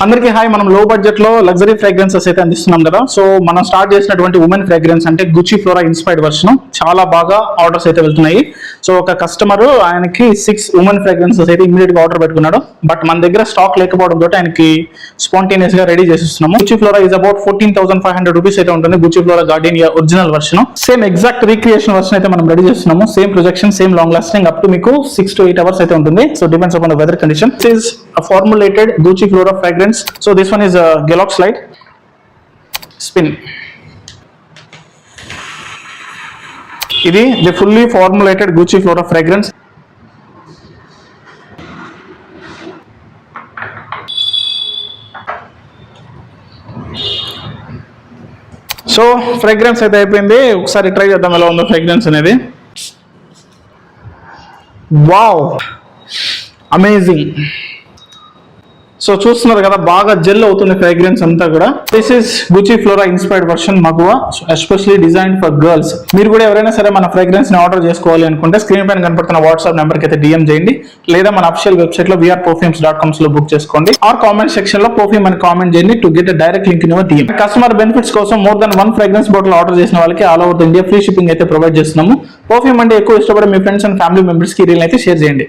అందరికీ హాయ్. మనం లో బడ్జెట్ లో లగ్జరీ ఫ్రాగ్రెన్సెస్ అయితే అందిస్తున్నాం కదా. సో మనం స్టార్ట్ చేసినటువంటి ఉమెన్ ఫ్రాగ్రెన్స్ అంటే గుచ్చి ఫ్లోరా ఇన్స్పైర్డ్ వర్షన్ చాలా బాగా ఆర్డర్స్ అయితే వెళ్తున్నాయి. సో ఒక కస్టమర్ ఆయనకి 6 ఉమెన్ ఫ్రాగ్రెన్సెస్ అయితే ఇమీడియట్ గా ఆర్డర్ పెట్టుకున్నాడు. బట్ మన దగ్గర స్టాక్ లేకపోవడం తోటి ఆయనకి స్పాంటేనియస్ గా రెడీ చేసిస్తున్నాము. గుచ్చి ఫ్లోరా ఇస్ అబౌట్ 14,500 రూపీస్ అయితే ఉంటుంది. Gucci Flora Gardenia original version, same exact recreation version అయితే మనం రెడీ చేస్తున్నాము. Same projection, same long lasting, up to మీకు 6 to 8 hours అయితే ఉంటుంది. So depends upon the weather condition. This is a formulated Gucci Flora fragrance. So this one is a Galox Slide Spin. ఇది the fully formulated Gucci Flora fragrance. So fragrance అయితే అయిపోయింది. ఒకసారి try చేద్దాం ఎలా ఉందో fragrance అనేది. Wow, amazing. So చూస్తున్నారు కదా, బాగా జెల్ అవుతుంది ఫ్రాగ్రెన్స్ అంతా కూడా. దిస్ ఇస్ గుచ్చి ఫ్లోరా ఇన్స్పైర్డ్ వర్షన్ మగువా, ఎస్పెషల్లీ డిజైన్ ఫర్ గర్ల్స్. మీరు కూడా ఎవరైనా సరే మన ఫ్రాగ్రెన్స్ ని ఆర్డర్ చేసుకోవాలి అనుకుంటే స్క్రీన్ పైన కనపడుతున్న వాట్సాప్ నెంబర్ కి అయితే డిఎం చేయండి, లేదా మన అఫిషియల్ వెబ్సైట్ లో vrperfumes.com లో బుక్ చేసుకోండి. ఆర్ కామెంట్ సెక్షన్ లో పర్ఫ్యూమ్ అని కామెంట్ చేయండి to get direct link in your DM. Customer benefits కోసం more than 1 fragrance bottle order చేసిన వాళ్ళకి all over India free shipping అయితే ప్రొవైడ్ చేస్తున్నాము. పర్ఫ్యూమ్ అంటే ఎక్కువ ఇష్టపడే మీ ఫ్రెండ్స్ అండ్ ఫ్యామిలీ మెంబర్స్ కి రీల్ అయితే షేర్ చేయండి.